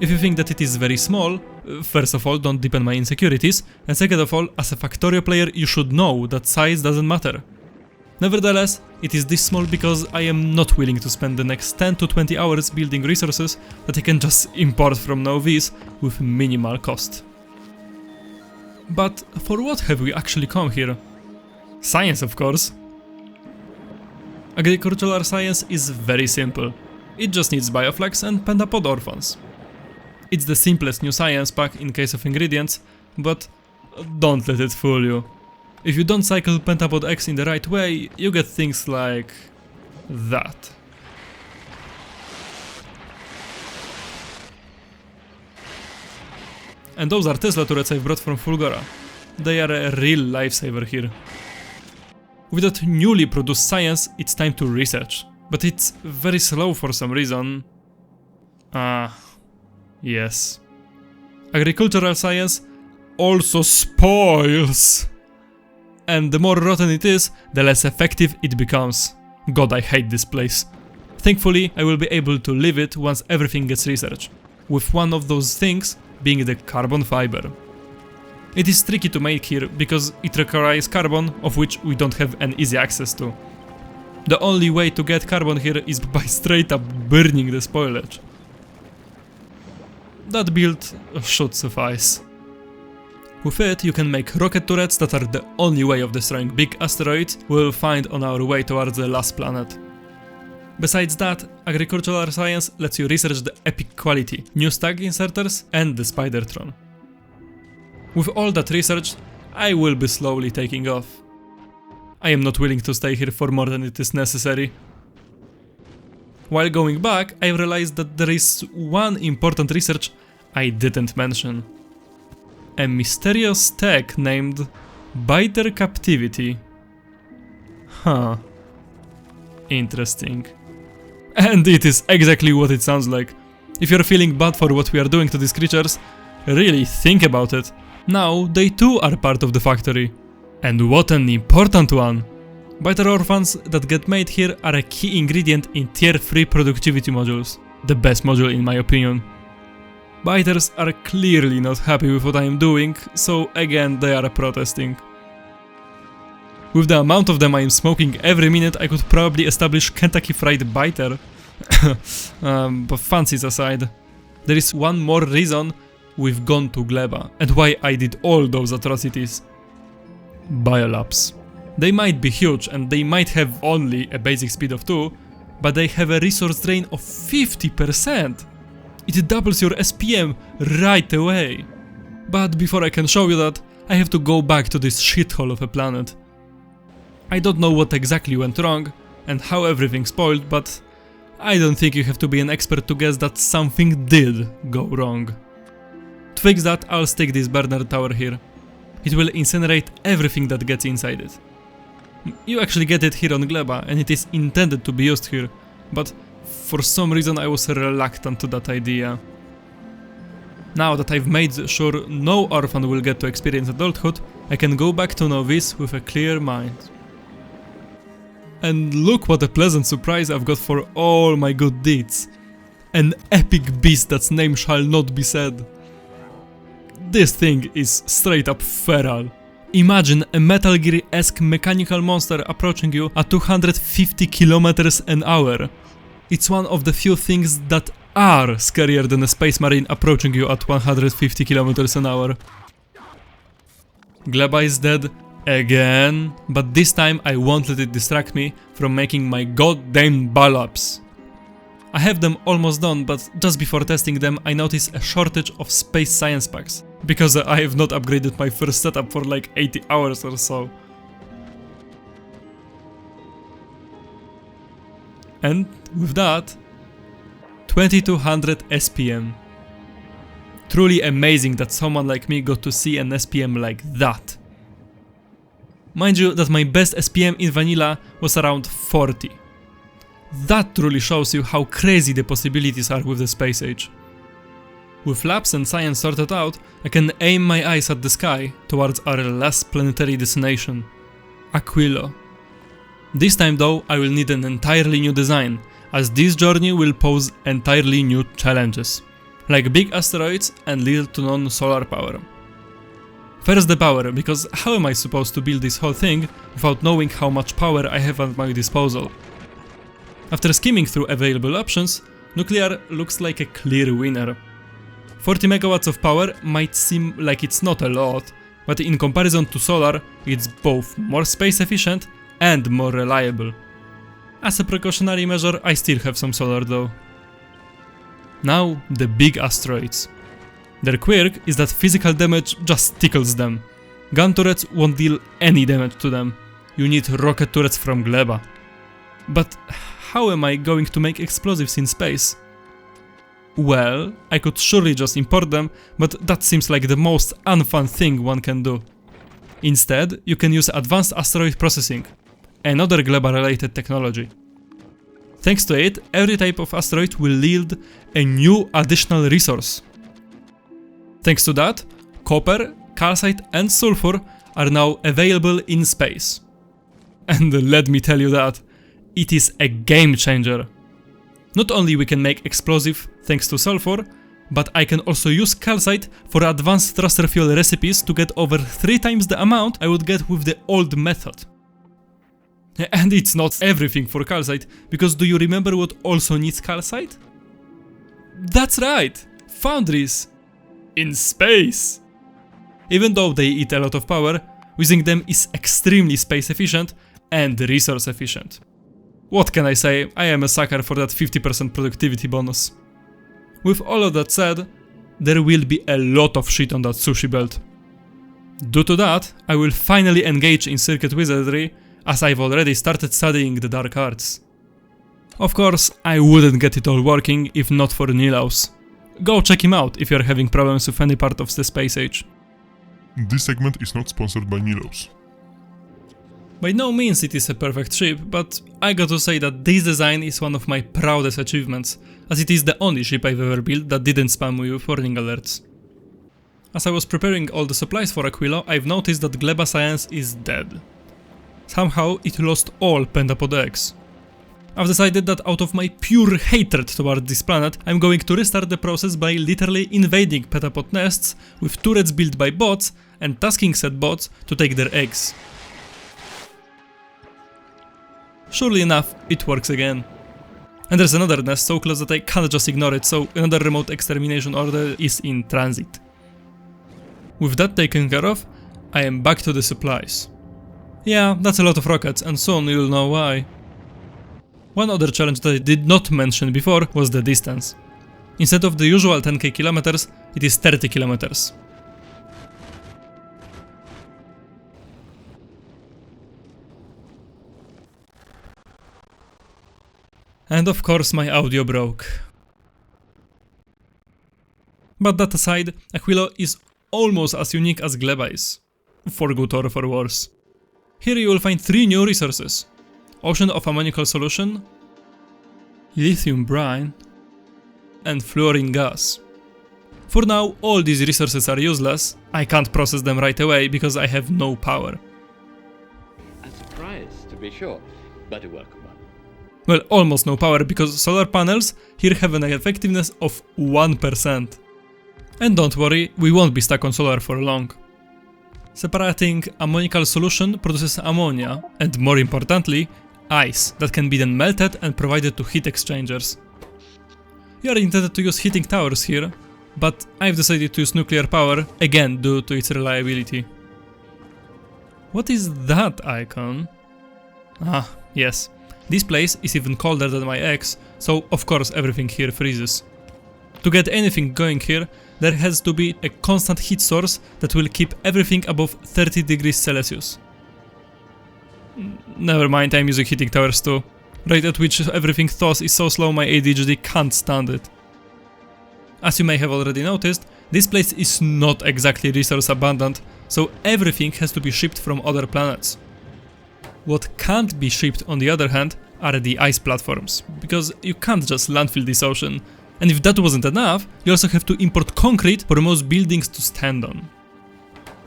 If you think that it is very small, first of all, don't deepen my insecurities, and second of all, as a Factorio player, you should know that size doesn't matter. Nevertheless, it is this small because I am not willing to spend the next 10 to 20 hours building resources that I can just import from Nauvis with minimal cost. But for what have we actually come here? Science, of course. Agricultural science is very simple. It just needs bioflex and pentapod orphans. It's the simplest new science pack in case of ingredients, but don't let it fool you. If you don't cycle pentapod X in the right way, you get things like that. And those are Tesla turrets I've brought from Fulgora. They are a real lifesaver here. With that newly produced science, it's time to research. But it's very slow for some reason. Yes. Agricultural science also spoils. And the more rotten it is, the less effective it becomes. God, I hate this place. Thankfully, I will be able to leave it once everything gets researched. With one of those things being the carbon fiber. It is tricky to make here because it requires carbon of which we don't have an easy access to. The only way to get carbon here is by straight up burning the spoilage. That build should suffice. With it, you can make rocket turrets that are the only way of destroying big asteroids we will find on our way towards the last planet. Besides that, agricultural science lets you research the epic quality, new stack inserters and the Spidertron. With all that research, I will be slowly taking off. I am not willing to stay here for more than it is necessary. While going back, I realized that there is one important research I didn't mention. A mysterious tech named Biter Captivity. Huh. Interesting. And it is exactly what it sounds like. If you're feeling bad for what we are doing to these creatures, really think about it. Now they too are part of the factory. And what an important one! Biter orphans that get made here are a key ingredient in tier 3 productivity modules. The best module in my opinion. Biters are clearly not happy with what I am doing, so again they are protesting. With the amount of them I am smoking every minute, I could probably establish Kentucky Fried Biter. But fancies aside, there is one more reason we've gone to Gleba, and why I did all those atrocities. Biolabs. They might be huge and they might have only a basic speed of 2, but they have a resource drain of 50%. It doubles your SPM right away. But before I can show you that, I have to go back to this shithole of a planet. I don't know what exactly went wrong and how everything spoiled, but I don't think you have to be an expert to guess that something did go wrong. To fix that, I'll stick this burner tower here. It will incinerate everything that gets inside it. You actually get it here on Gleba, and it is intended to be used here, but for some reason I was reluctant to that idea. Now that I've made sure no orphan will get to experience adulthood, I can go back to Nauvis with a clear mind. And look what a pleasant surprise I've got for all my good deeds. An epic beast that's name shall not be said. This thing is straight up feral. Imagine a Metal Gear-esque mechanical monster approaching you at 250 km an hour. It's one of the few things that are scarier than a space marine approaching you at 150 km an hour. Gleba is dead again, but this time I won't let it distract me from making my goddamn ball-ups. I have them almost done, but just before testing them I noticed a shortage of space science packs, because I have not upgraded my first setup for like 80 hours or so. And with that, 2200 SPM. Truly amazing that someone like me got to see an SPM like that. Mind you that my best SPM in vanilla was around 40. That truly shows you how crazy the possibilities are with the space age. With labs and science sorted out, I can aim my eyes at the sky towards our last planetary destination, Aquilo. This time though, I will need an entirely new design, as this journey will pose entirely new challenges, like big asteroids and little to none solar power. First the power, because how am I supposed to build this whole thing without knowing how much power I have at my disposal? After skimming through available options, nuclear looks like a clear winner. 40 megawatts of power might seem like it's not a lot, but in comparison to solar, it's both more space efficient and more reliable. As a precautionary measure, I still have some solar though. Now, the big asteroids. Their quirk is that physical damage just tickles them. Gun turrets won't deal any damage to them. You need rocket turrets from Gleba. But how am I going to make explosives in space? Well, I could surely just import them, but that seems like the most unfun thing one can do. Instead, you can use advanced asteroid processing, another Gleba-related technology. Thanks to it, every type of asteroid will yield a new additional resource. Thanks to that, copper, calcite and sulfur are now available in space. And let me tell you that, it is a game changer. Not only we can make explosive thanks to sulfur, but I can also use calcite for advanced thruster fuel recipes to get over 3 times the amount I would get with the old method. And it's not everything for calcite, because do you remember what also needs calcite? That's right! Foundries! In space! Even though they eat a lot of power, using them is extremely space efficient and resource efficient. What can I say, I am a sucker for that 50% productivity bonus. With all of that said, there will be a lot of shit on that sushi belt. Due to that, I will finally engage in circuit wizardry, as I've already started studying the dark arts. Of course, I wouldn't get it all working if not for Nilaus. Go check him out if you're having problems with any part of the space age.
This segment is not sponsored by Nilaus.
By no means it is a perfect ship, but I gotta say that this design is one of my proudest achievements, as it is the only ship I've ever built that didn't spam me with warning alerts. As I was preparing all the supplies for Aquilo, I've noticed that Gleba science is dead. Somehow it lost all pentapod eggs. I've decided that out of my pure hatred toward this planet, I'm going to restart the process by literally invading petapod nests with turrets built by bots and tasking said bots to take their eggs. Surely enough, it works again. And there's another nest so close that I can't just ignore it, so another remote extermination order is in transit. With that taken care of, I am back to the supplies. Yeah, that's a lot of rockets, and soon you'll know why. One other challenge that I did not mention before was the distance. Instead of the usual 10k kilometers, it is 30 kilometers. And of course my audio broke. But that aside, Aquilo is almost as unique as Gleba is. For good or for worse. Here you will find 3 new resources. Ocean of ammoniacal solution, lithium brine, and fluorine gas. For now, all these resources are useless. I can't process them right away because I have no power.
A surprise, to be sure, but a welcome one.
Well, almost no power because solar panels here have an effectiveness of 1%. And don't worry, we won't be stuck on solar for long. Separating ammoniacal solution produces ammonia, and more importantly, ice that can be then melted and provided to heat exchangers. You are intended to use heating towers here, but I've decided to use nuclear power, again due to its reliability. What is that icon? Ah, yes. This place is even colder than my ex, so of course everything here freezes. To get anything going here, there has to be a constant heat source that will keep everything above 30 degrees Celsius. Never mind, I'm using heating towers too. Rate at which everything thaws is so slow my ADHD can't stand it. As you may have already noticed, this place is not exactly resource abundant, so everything has to be shipped from other planets. What can't be shipped on the other hand are the ice platforms, because you can't just landfill this ocean. And if that wasn't enough, you also have to import concrete for most buildings to stand on.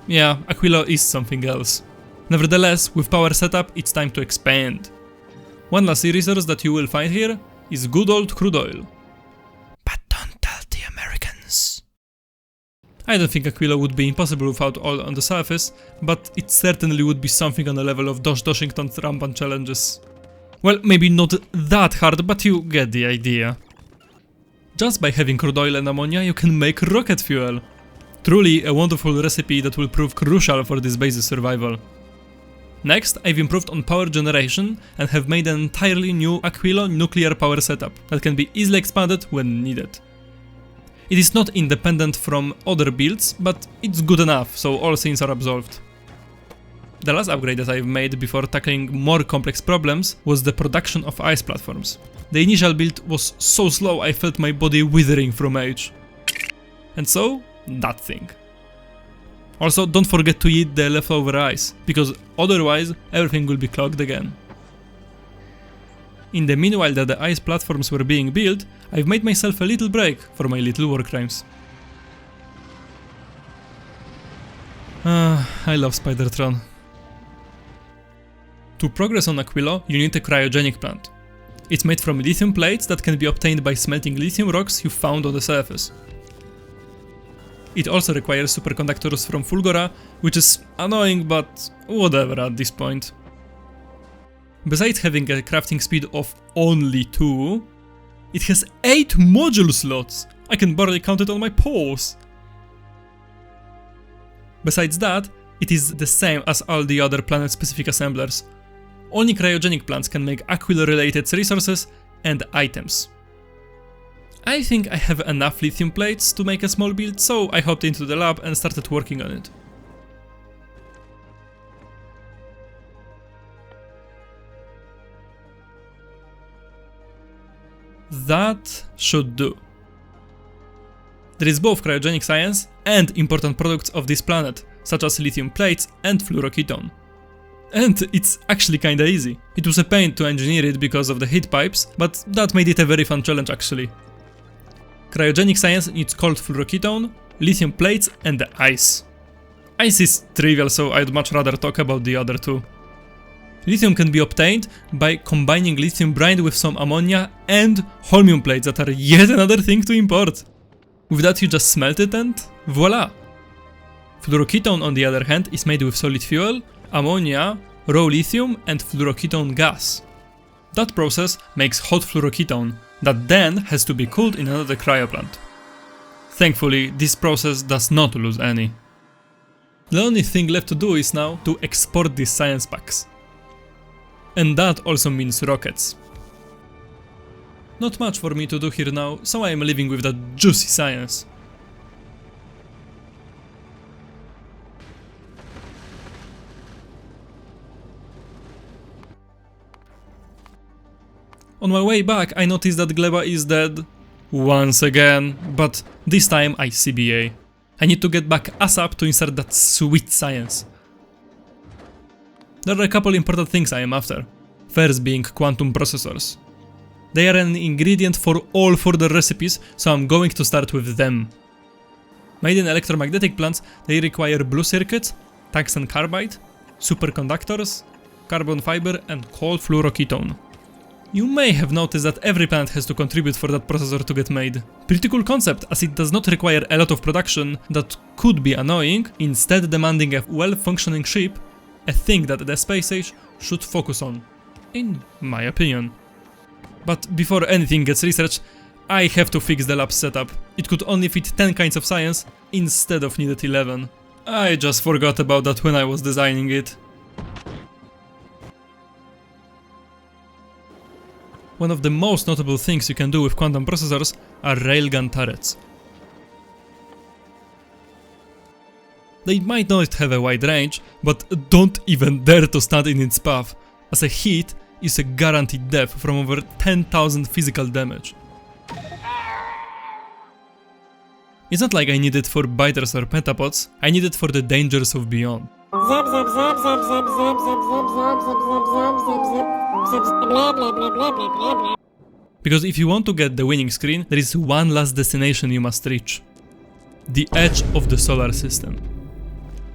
Yeah, Aquilo is something else. Nevertheless, with power setup, it's time to expand. One last resource that you will find here is good old crude oil. But don't tell the Americans. I don't think Aquilo would be impossible without oil on the surface, but it certainly would be something on the level of Doshington's rampant challenges. Well, maybe not that hard, but you get the idea. Just by having crude oil and ammonia, you can make rocket fuel. Truly a wonderful recipe that will prove crucial for this base's survival. Next, I've improved on power generation and have made an entirely new Aquilo nuclear power setup that can be easily expanded when needed. It is not independent from other builds, but it's good enough, so all sins are absolved. The last upgrade that I've made before tackling more complex problems was the production of ice platforms. The initial build was so slow I felt my body withering from age. And so, that thing. Also, don't forget to eat the leftover ice, because otherwise everything will be clogged again. In the meanwhile that the ice platforms were being built, I've made myself a little break for my little war crimes. I love Spidertron. To progress on Aquilo, you need a cryogenic plant. It's made from lithium plates that can be obtained by smelting lithium rocks you found on the surface. It also requires superconductors from Fulgora, which is annoying, but whatever at this point. Besides having a crafting speed of only 2, it has 8 module slots! I can barely count it on my paws! Besides that, it is the same as all the other planet-specific assemblers. Only cryogenic plants can make Aquilo-related resources and items. I think I have enough lithium plates to make a small build, so I hopped into the lab and started working on it. That should do. There is both cryogenic science and important products of this planet, such as lithium plates and fluoroketone. And it's actually kinda easy. It was a pain to engineer it because of the heat pipes, but that made it a very fun challenge actually. Cryogenic science needs cold fluoroketone, lithium plates and the ice. Ice is trivial, so I'd much rather talk about the other two. Lithium can be obtained by combining lithium brine with some ammonia and holmium plates that are yet another thing to import. With that you just smelt it and voila! Fluoroketone on the other hand is made with solid fuel, ammonia, raw lithium and fluoroketone gas. That process makes hot fluoroketone, that then has to be cooled in another cryoplant. Thankfully, this process does not lose any. The only thing left to do is now to export these science packs. And that also means rockets. Not much for me to do here now, so I am leaving with that juicy science. On my way back, I noticed that Gleba is dead. Once again, but this time I CBA. I need to get back ASAP to insert that sweet science. There are a couple important things I am after. First being quantum processors. They are an ingredient for all further recipes, so I'm going to start with them. Made in electromagnetic plants, they require blue circuits, tungsten carbide, superconductors, carbon fiber and cold fluoroketone. You may have noticed that every plant has to contribute for that processor to get made. Pretty cool concept, as it does not require a lot of production that could be annoying, instead demanding a well-functioning ship, a thing that the space age should focus on, in my opinion. But before anything gets researched, I have to fix the lab setup. It could only fit 10 kinds of science instead of needed 11. I just forgot about that when I was designing it. One of the most notable things you can do with quantum processors are railgun turrets. They might not have a wide range, but don't even dare to stand in its path, as a hit is a guaranteed death from over 10,000 physical damage. It's not like I need it for biters or petapods, I need it for the dangers of beyond.
Zap zap zap zap zap zap zap zap zap zap zap zap zap zap zap blah blah blah blah blah blah blah.
Because if you want to get the winning screen, there is one last destination you must reach. The edge of the solar system.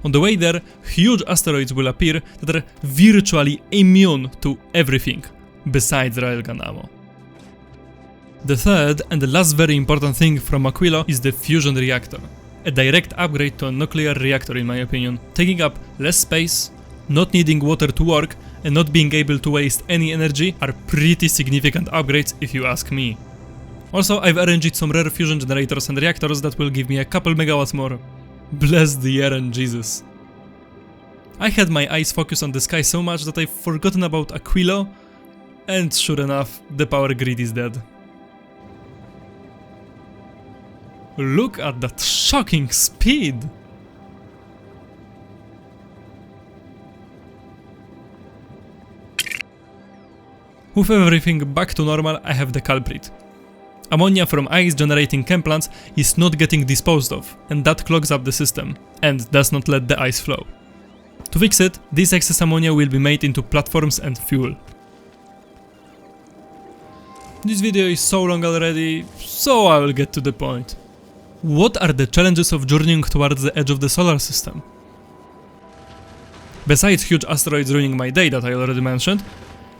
On the way there, huge asteroids will appear that are virtually immune to everything besides railgun ammo. The third and the last very important thing from Aquilo is the fusion reactor. A direct upgrade to a nuclear reactor in my opinion, taking up less space, not needing water to work, and not being able to waste any energy are pretty significant upgrades if you ask me. Also, I've arranged some rare fusion generators and reactors that will give me a couple megawatts more. Bless the air and Jesus. I had my eyes focused on the sky so much that I've forgotten about Aquilo, and sure enough, the power grid is dead. Look at that shocking speed! With everything back to normal, I have the culprit. Ammonia from ice-generating chem plants is not getting disposed of, and that clogs up the system, and does not let the ice flow. To fix it, this excess ammonia will be made into platforms and fuel. This video is so long already, so I will get to the point. What are the challenges of journeying towards the edge of the solar system? Besides huge asteroids ruining my day that I already mentioned,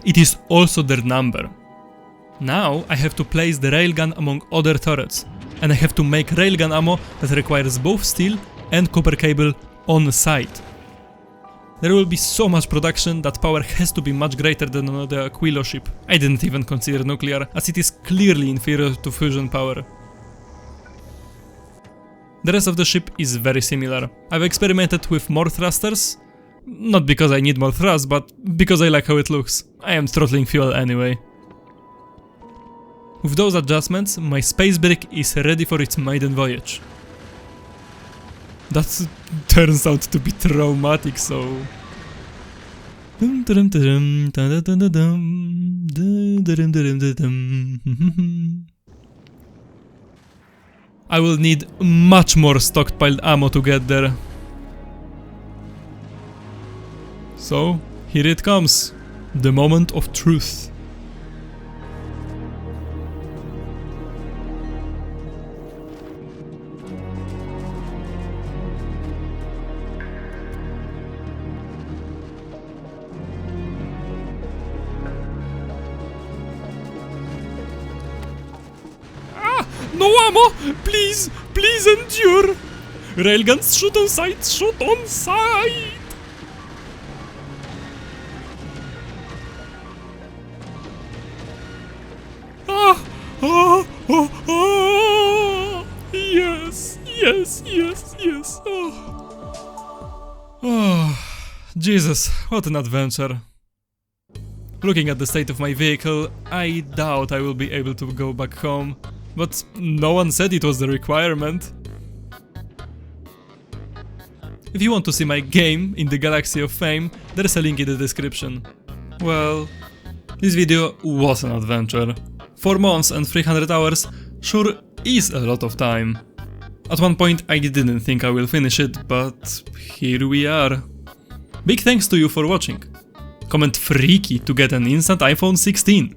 it is also their number. Now I have to place the railgun among other turrets, and I have to make railgun ammo that requires both steel and copper cable on site. There will be so much production that power has to be much greater than on the Aquilo ship. I didn't even consider nuclear, as it is clearly inferior to fusion power. The rest of the ship is very similar. I've experimented with more thrusters, not because I need more thrust, but because I like how it looks. I am throttling fuel anyway. With those adjustments, my space brick is ready for its maiden voyage. That turns out to be traumatic, so... I will need much more stockpiled ammo to get there. So, here it comes. The moment of truth. No ammo! Please! Please endure! Railguns, shoot on sight! Shoot on sight! Ah! Ah! Ah! Ah! Yes! Yes! Yes! Yes! Oh. Oh. Jesus, what an adventure. Looking at the state of my vehicle, I doubt I will be able to go back home. But no one said it was the requirement. If you want to see my game in the Galaxy of Fame, there's a link in the description. Well, this video was an adventure. 4 months and 300 hours sure is a lot of time. At one point I didn't think I will finish it, but here we are. Big thanks to you for watching. Comment freaky to get an instant iPhone 16.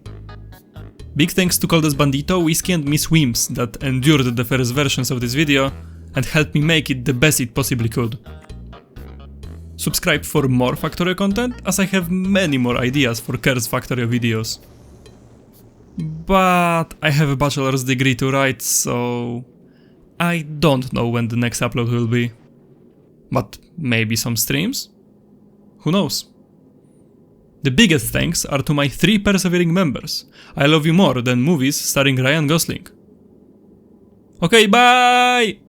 Big thanks to Coldes Bandito, Whiskey and Miss Wims that endured the first versions of this video and helped me make it the best it possibly could. Subscribe for more Factorio content, as I have many more ideas for Curse Factorio videos. But I have a bachelor's degree to write, so I don't know when the next upload will be. But maybe some streams? Who knows? The biggest thanks are to my 3 persevering members. I love you more than movies starring Ryan Gosling. Okay, bye!